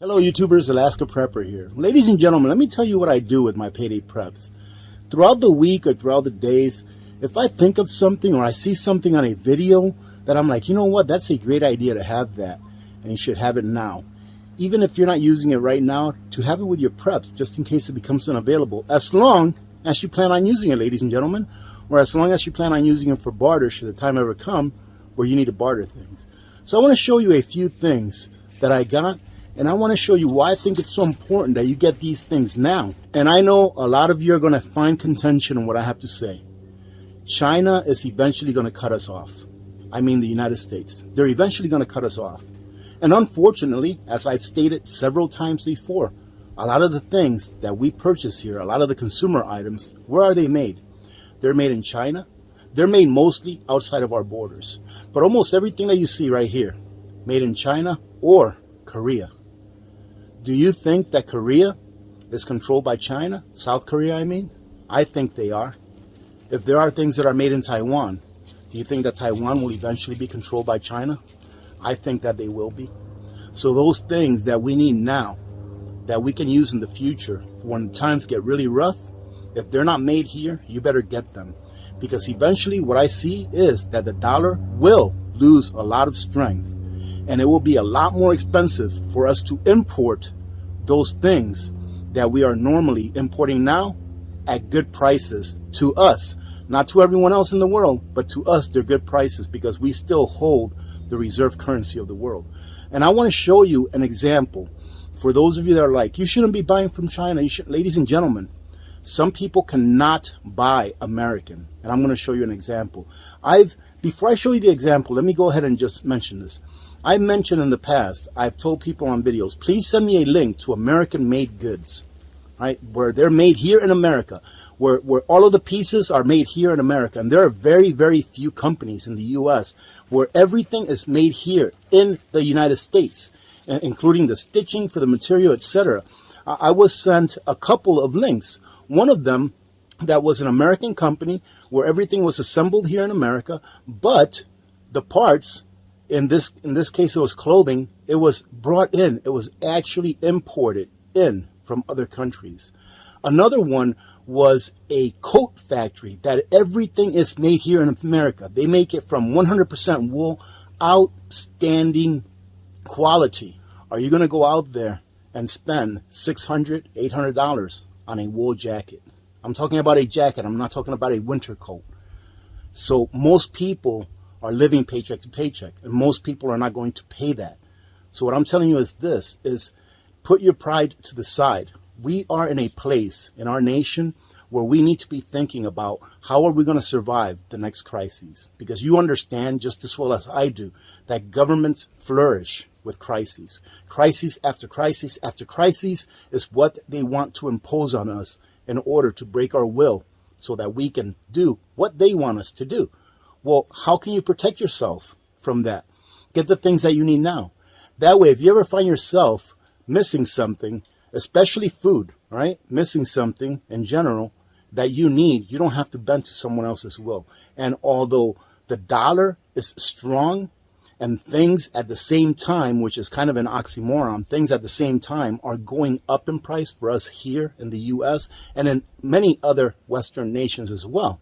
Hello YouTubers, Alaska Prepper here. Ladies and gentlemen, let me tell you what I do with my payday preps. Throughout the week or throughout the days, if I think of something or I see something on a video that I'm like, you know what, that's a great idea to have that, and you should have it now. Even if you're not using it right now, to have it with your preps just in case it becomes unavailable, as long as you plan on using it, ladies and gentlemen, or as long as you plan on using it for barter should the time ever come where you need to barter things. So I want to show you a few things that I got, and I want to show you why I think it's so important that you get these things now. And I know a lot of you are going to find contention in what I have to say. China is eventually going to cut us off. I mean the United States. They're eventually going to cut us off. And unfortunately, as I've stated several times before, a lot of the things that we purchase here, a lot of the consumer items, where are they made? They're made in China. They're made mostly outside of our borders. But almost everything that you see right here, made in China or Korea. Do you think that Korea is controlled by China? South Korea, I mean? I think they are. If there are things that are made in Taiwan, do you think that Taiwan will eventually be controlled by China? I think that they will be. So those things that we need now, that we can use in the future, when times get really rough, if they're not made here, you better get them. Because eventually what I see is that the dollar will lose a lot of strength. And it will be a lot more expensive for us to import those things that we are normally importing now at good prices to us. Not to everyone else in the world, but to us they're good prices because we still hold the reserve currency of the world. And I want to show you an example for those of you that are like, you shouldn't be buying from China. You should, ladies and gentlemen, some people cannot buy American. And I'm going to show you an example. Before I show you the example, let me go ahead and just mention this. I mentioned in the past, I've told people on videos, please send me a link to American-made goods, right? Where they're made here in America, where all of the pieces are made here in America. And there are very, very few companies in the U.S. where everything is made here in the United States, including the stitching for the material, etc. I was sent a couple of links. One of them that was an American company where everything was assembled here in America, but the parts, in this case it was clothing, it was brought in, it was actually imported in from other countries. Another one was a coat factory that everything is made here in America. They make it from 100% wool, outstanding quality. Are you going to go out there and spend $600, $800 on a wool jacket? I'm talking about a jacket. I'm not talking about a winter coat. So most people are living paycheck to paycheck, and most people are not going to pay that. So what I'm telling you is this, is put your pride to the side. We are in a place in our nation where we need to be thinking about how are we going to survive the next crises? Because you understand just as well as I do that governments flourish with crises. Crisis after crisis after crisis is what they want to impose on us in order to break our will so that we can do what they want us to do. Well, how can you protect yourself from that? Get the things that you need now. That way, if you ever find yourself missing something, especially food, right? Missing something in general that you need, you don't have to bend to someone else's will. And although the dollar is strong and things at the same time, which is kind of an oxymoron, things at the same time are going up in price for us here in the U.S. and in many other Western nations as well.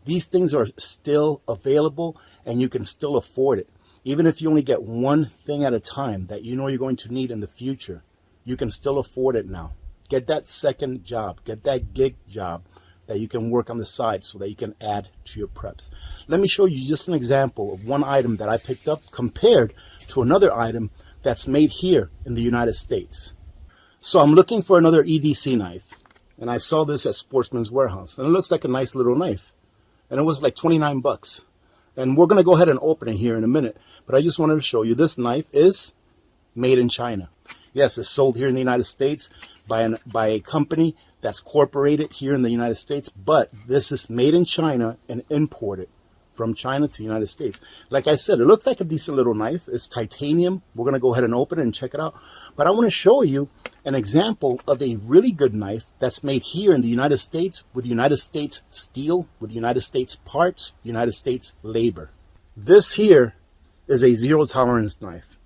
These things are still available and you can still afford it. Even if you only get one thing at a time that you know you're going to need in the future, you can still afford it now. Get that second job, get that gig job that you can work on the side so that you can add to your preps. Let me show you just an example of one item that I picked up compared to another item that's made here in the United States. So I'm looking for another EDC knife, and I saw this at Sportsman's Warehouse, and it looks like a nice little knife, and it was like 29 bucks. And we're going to go ahead and open it here in a minute, but I just wanted to show you this knife is made in China. Yes, it's sold here in the United States by a company that's corporated here in the United States, but this is made in China and imported from China to the United States. Like I said, it looks like a decent little knife. It's titanium. We're going to go ahead and open it and check it out. But I want to show you an example of a really good knife that's made here in the United States with United States steel, with United States parts, United States labor. This here is a zero tolerance knife.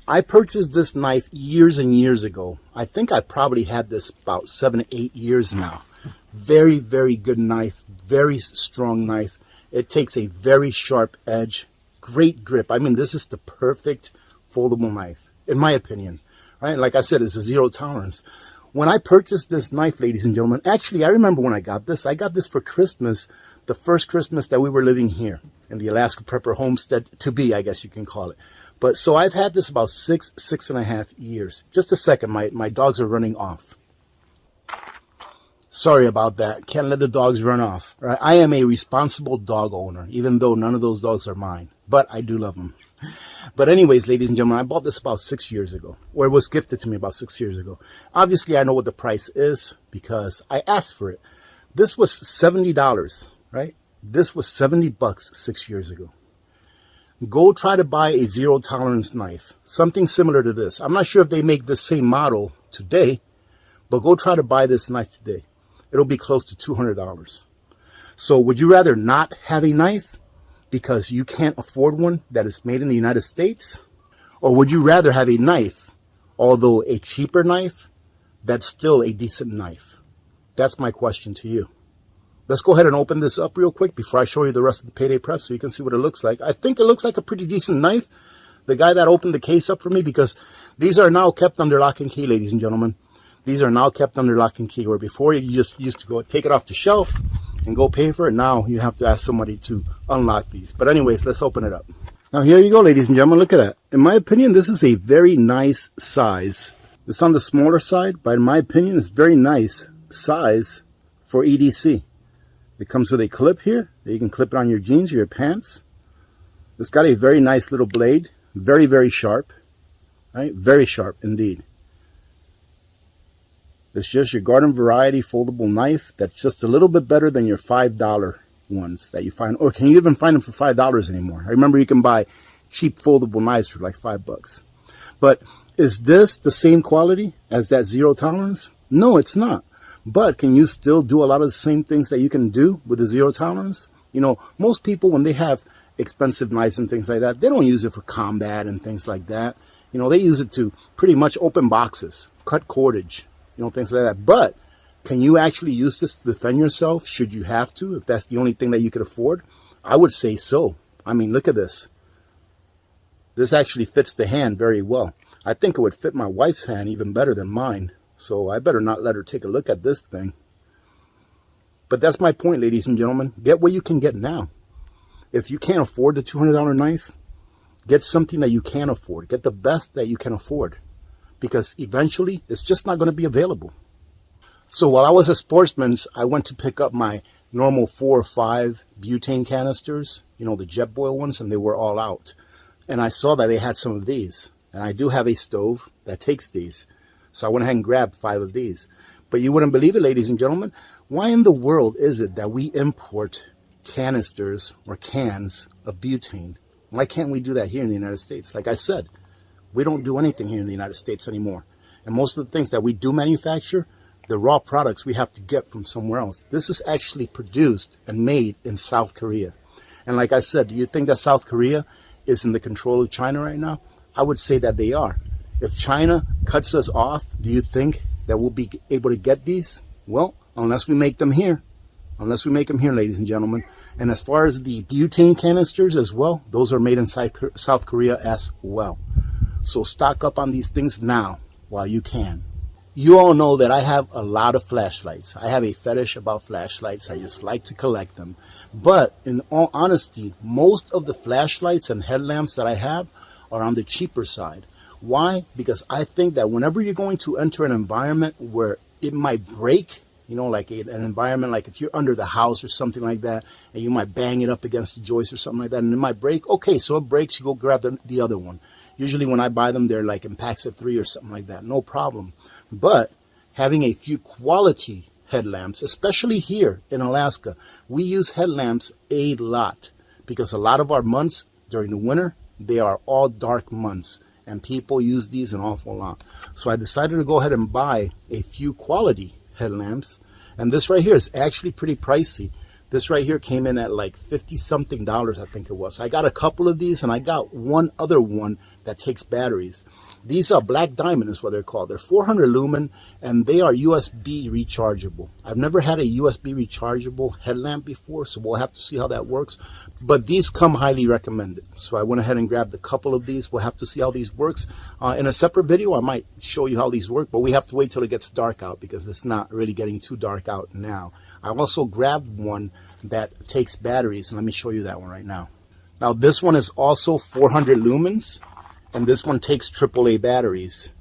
I purchased this knife years and years ago. I think I probably had this about 7 to 8 years now. Very, very good knife, very strong knife. It takes a very sharp edge, great grip. I mean, this is the perfect foldable knife, in my opinion. Right? Like I said, it's a zero tolerance. When I purchased this knife, ladies and gentlemen, actually, I remember when I got this. I got this for Christmas, the first Christmas that we were living here in the Alaska Prepper homestead to be, I guess you can call it. But so I've had this about 6.5 years. Just a second, my dogs are running off. Sorry about that. Can't let the dogs run off. Right? I am a responsible dog owner, even though none of those dogs are mine. But I do love them. But anyways, ladies and gentlemen, I bought this about 6 years ago, or it was gifted to me about 6 years ago. Obviously, I know what the price is because I asked for it. This was $70, right? This was $70 6 years ago. Go try to buy a zero tolerance knife, something similar to this. I'm not sure if they make the same model today, but go try to buy this knife today. It'll be close to $200. So would you rather not have a knife because you can't afford one that is made in the United States? Or would you rather have a knife, although a cheaper knife, that's still a decent knife? That's my question to you. Let's go ahead and open this up real quick before I show you the rest of the payday prep so you can see what it looks like. I think it looks like a pretty decent knife. The guy that opened the case up for me, because these are now kept under lock and key, ladies and gentlemen. These are now kept under lock and key, where before you just used to go take it off the shelf and go pay for it. Now you have to ask somebody to unlock these. But anyways, let's open it up. Now here you go, ladies and gentlemen. Look at that. In my opinion, this is a very nice size. It's on the smaller side, but in my opinion, it's very nice size for EDC. It comes with a clip here that you can clip it on your jeans or your pants. It's got a very nice little blade. Very, very sharp. Right? Very sharp indeed. It's just your garden variety foldable knife that's just a little bit better than your $5 ones that you find. Or can you even find them for $5 anymore? I remember you can buy cheap foldable knives for like $5. But is this the same quality as that zero tolerance? No, it's not. But can you still do a lot of the same things that you can do with the zero tolerance? You know, most people, when they have expensive knives and things like that, they don't use it for combat and things like that. You know, they use it to pretty much open boxes, cut cordage, you know, things like that. But can you actually use this to defend yourself should you have to, if that's the only thing that you could afford? I would say so. I mean, look at this. This actually fits the hand very well. I think it would fit my wife's hand even better than mine. So I better not let her take a look at this thing. But that's my point, ladies and gentlemen. Get what you can get now. If you can't afford the $200 knife, get something that you can afford. Get the best that you can afford. Because eventually, it's just not going to be available. So while I was at Sportsman's, I went to pick up my normal 4 or 5 butane canisters. You know, the Jetboil ones, and they were all out. And I saw that they had some of these. And I do have a stove that takes these. So I went ahead and grabbed 5 of these. But you wouldn't believe it, ladies and gentlemen. Why in the world is it that we import canisters or cans of butane? Why can't we do that here in the United States? Like I said, we don't do anything here in the United States anymore. And most of the things that we do manufacture, the raw products we have to get from somewhere else. This is actually produced and made in South Korea. And like I said, do you think that South Korea is in the control of China right now? I would say that they are. If China cuts us off, do you think that we'll be able to get these? Well, unless we make them here. Unless we make them here, ladies and gentlemen. And as far as the butane canisters as well, those are made in South Korea as well. So stock up on these things now while you can. You all know that I have a lot of flashlights. I have a fetish about flashlights. I just like to collect them. But in all honesty, most of the flashlights and headlamps that I have are on the cheaper side. Why? Because I think that whenever you're going to enter an environment where it might break, you know, like an environment like if you're under the house or something like that, and you might bang it up against the joist or something like that, and it might break. Okay, so it breaks, you go grab the other one. Usually when I buy them, they're like in packs of 3 or something like that. No problem. But having a few quality headlamps, especially here in Alaska, we use headlamps a lot because a lot of our months during the winter, they are all dark months. And people use these an awful lot. So I decided to go ahead and buy a few quality headlamps. And this right here is actually pretty pricey. This right here came in at like 50 something dollars, I think it was. I got a couple of these, and I got one other one that takes batteries. These are Black Diamond is what they're called. They're 400 lumen, and they are USB rechargeable. I've never had a USB rechargeable headlamp before, so we'll have to see how that works. But these come highly recommended. So I went ahead and grabbed a couple of these. We'll have to see how these works. In a separate video, I might show you how these work, but we have to wait till it gets dark out because it's not really getting too dark out now. I also grabbed one that takes batteries, and let me show you that one right now. Now this one is also 400 lumens, and this one takes AAA batteries.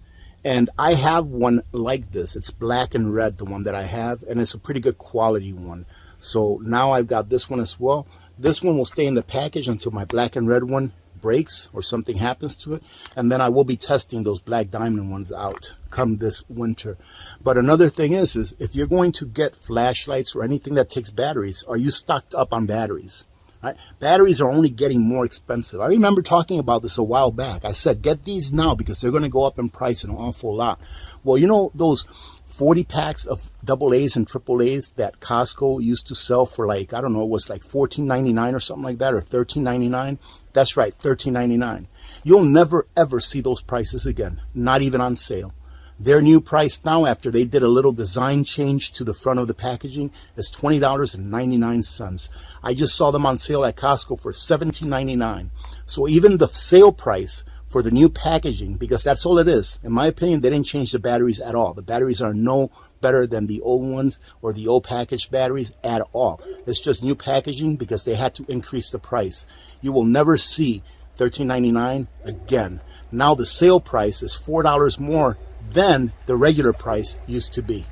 And I have one like this. It's black and red, the one that I have, and it's a pretty good quality one. So now I've got this one as well. This one will stay in the package until my black and red one breaks or something happens to it, and then I will be testing those Black Diamond ones out come this winter. But another thing is if you're going to get flashlights or anything that takes batteries, are you stocked up on batteries? Right? Batteries are only getting more expensive. I remember talking about this a while back. I said, get these now because they're going to go up in price an awful lot. Well, you know, those 40 packs of AA's and AAA's that Costco used to sell for like, I don't know, it was like $14.99 or something like that, or $13.99. That's right, $13.99. You'll never ever see those prices again, not even on sale. Their new price now, after they did a little design change to the front of the packaging, is $20.99. I just saw them on sale at Costco for $17.99. So even the sale price for the new packaging, because that's all it is, in my opinion, they didn't change the batteries at all. The batteries are no better than the old ones or the old packaged batteries at all. It's just new packaging because they had to increase the price. You will never see $13.99 again. Now the sale price is $4 more than the regular price used to be.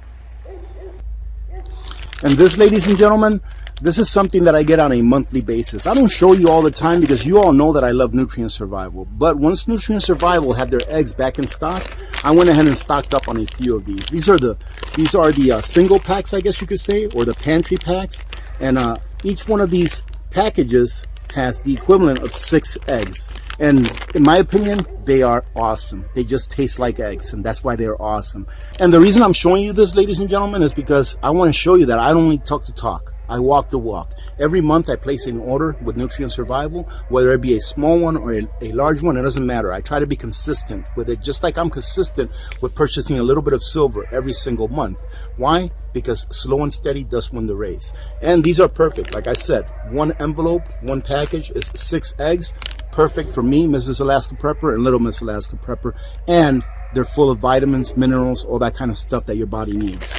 And this, ladies and gentlemen, this is something that I get on a monthly basis. I don't show you all the time because you all know that I love Nutrient Survival. But once Nutrient Survival had their eggs back in stock, I went ahead and stocked up on a few of these. These are the single packs, I guess you could say, or the pantry packs. And each one of these packages has the equivalent of 6 eggs. And in my opinion, they are awesome. They just taste like eggs, and that's why they're awesome. And the reason I'm showing you this, ladies and gentlemen, is because I want to show you that I don't only talk the talk. I walk the walk. Every month I place an order with Nutrient Survival, whether it be a small one or a large one, it doesn't matter. I try to be consistent with it, just like I'm consistent with purchasing a little bit of silver every single month. Why? Because slow and steady does win the race. And these are perfect. Like I said, one envelope, one package is 6 eggs. Perfect for me, Mrs. Alaska Prepper, and Little Miss Alaska Prepper. And they're full of vitamins, minerals, all that kind of stuff that your body needs.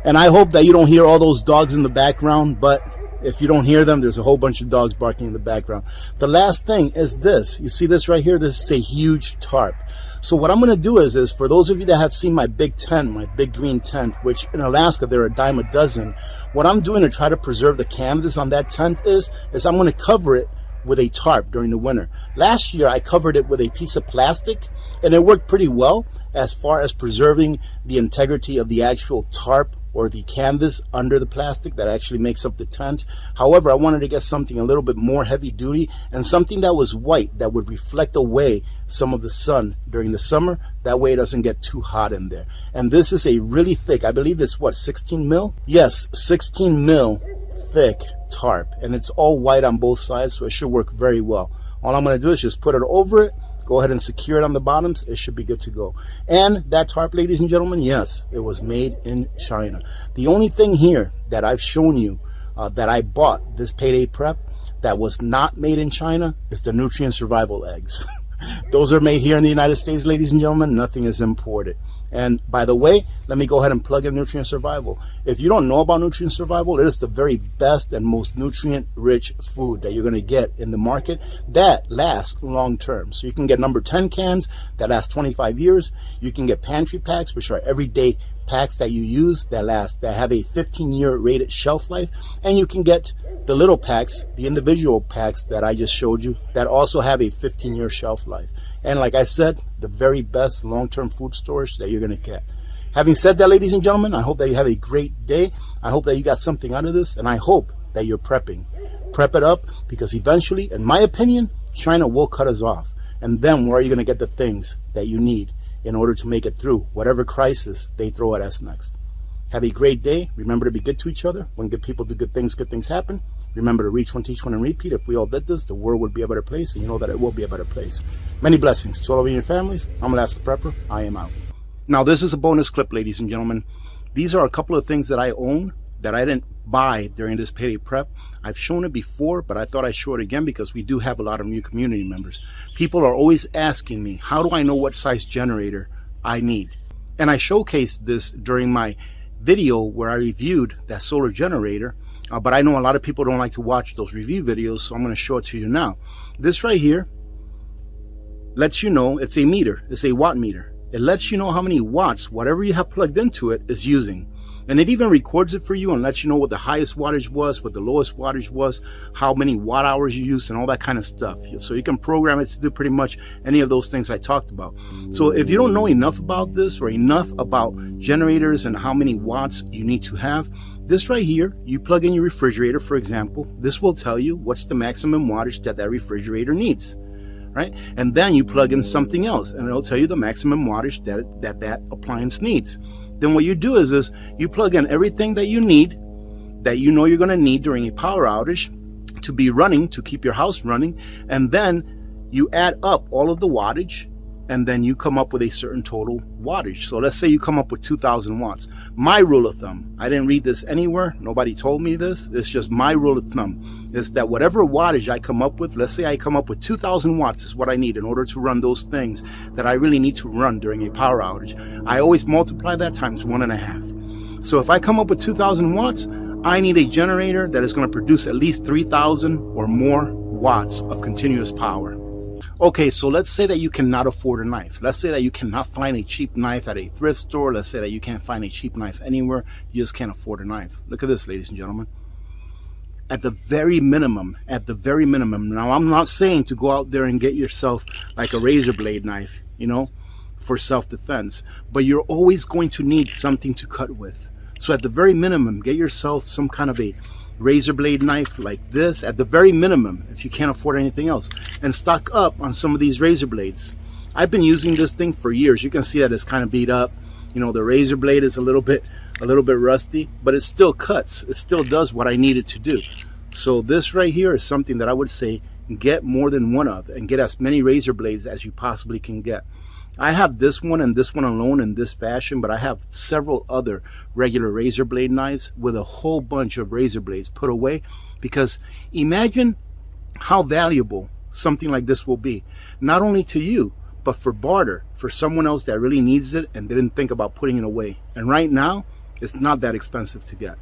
And I hope that you don't hear all those dogs in the background, but if you don't hear them, there's a whole bunch of dogs barking in the background. The last thing is this. You see this right here? This is a huge tarp. So what I'm going to do is for those of you that have seen my big tent, my big green tent, which in Alaska, they're a dime a dozen. What I'm doing to try to preserve the canvas on that tent is I'm going to cover it with a tarp during the winter. Last year I covered it with a piece of plastic, and it worked pretty well as far as preserving the integrity of the actual tarp or the canvas under the plastic that actually makes up the tent. However, I wanted to get something a little bit more heavy duty and something that was white that would reflect away some of the sun during the summer. That way it doesn't get too hot in there. And this is a really thick, I believe it's what, 16 mil? Yes, 16 mil thick tarp, and it's all white on both sides, so it should work very well. All I'm going to do is just put it over it, go ahead and secure it on the bottoms. It should be good to go. And that tarp, ladies and gentlemen, yes, it was made in China. The only thing here that I've shown you that I bought this payday prep that was not made in China is the Nutrient Survival eggs. Those are made here in the United States, ladies and gentlemen. Nothing is imported. And by the way, let me go ahead and plug in Nutrient Survival. If you don't know about Nutrient Survival, it is the very best and most nutrient-rich food that you're going to get in the market that lasts long term. So you can get number 10 cans that last 25 years. You can get pantry packs, which are everyday packs that you use that have a 15-year rated shelf life, and you can get the little packs, the individual packs that I just showed you, that also have a 15-year shelf life. And like I said, the very best long-term food storage that you're going to get. Having said that, ladies and gentlemen, I hope that you have a great day. I hope that you got something out of this, and I hope that you're prepping. Prep it up, because eventually, in my opinion, China will cut us off. And then where are you going to get the things that you need in order to make it through whatever crisis they throw at us next? Have a great day. Remember to be good to each other. When good people do good things happen. Remember to reach one, teach one, and repeat. If we all did this, the world would be a better place, and you know that it will be a better place. Many blessings to all of you and your families. I'm Alaska Prepper. I am out. Now, this is a bonus clip, ladies and gentlemen. These are a couple of things that I own that I didn't buy during this payday prep. I've shown it before, but I thought I'd show it again because we do have a lot of new community members. People are always asking me, how do I know what size generator I need? And I showcased this during my video where I reviewed that solar generator, but I know a lot of people don't like to watch those review videos, so I'm going to show it to you now. This right here lets you know, it's a meter, it's a watt meter. It lets you know how many watts whatever you have plugged into it is using. And it even records it for you and lets you know what the highest wattage was, what the lowest wattage was, how many watt hours you used, and all that kind of stuff. So you can program it to do pretty much any of those things I talked about. So if you don't know enough about this or enough about generators and how many watts you need to have, this right here, you plug in your refrigerator, for example. This will tell you what's the maximum wattage that refrigerator needs. Right? And then you plug in something else and it'll tell you the maximum wattage that appliance needs. Then what you do is you plug in everything that you need, that you know you're going to need during a power outage to be running, to keep your house running, and then you add up all of the wattage, and then you come up with a certain total wattage. So let's say you come up with 2,000 watts. My rule of thumb, I didn't read this anywhere, nobody told me this, it's just my rule of thumb, is that whatever wattage I come up with, let's say I come up with 2,000 watts is what I need in order to run those things that I really need to run during a power outage. I always multiply that times 1.5. So if I come up with 2,000 watts, I need a generator that is going to produce at least 3,000 or more watts of continuous power. Okay, so let's say that you cannot afford a knife. Let's say that you cannot find a cheap knife at a thrift store. Let's say that you can't find a cheap knife anywhere. You just can't afford a knife. Look at this, ladies and gentlemen. At the very minimum, now I'm not saying to go out there and get yourself like a razor blade knife, you know, for self-defense, but you're always going to need something to cut with. So at the very minimum, get yourself some kind of a razor blade knife like this at the very minimum if you can't afford anything else, and stock up on some of these razor blades. I've been using this thing for years. You can see that it's kind of beat up. You know, the razor blade is a little bit rusty, but it still cuts. It still does what I need it to do. So this right here is something that I would say get more than one of, and get as many razor blades as you possibly can get. I have this one and this one alone in this fashion, but I have several other regular razor blade knives with a whole bunch of razor blades put away, because imagine how valuable something like this will be, not only to you, but for barter, for someone else that really needs it and didn't think about putting it away. And right now, it's not that expensive to get.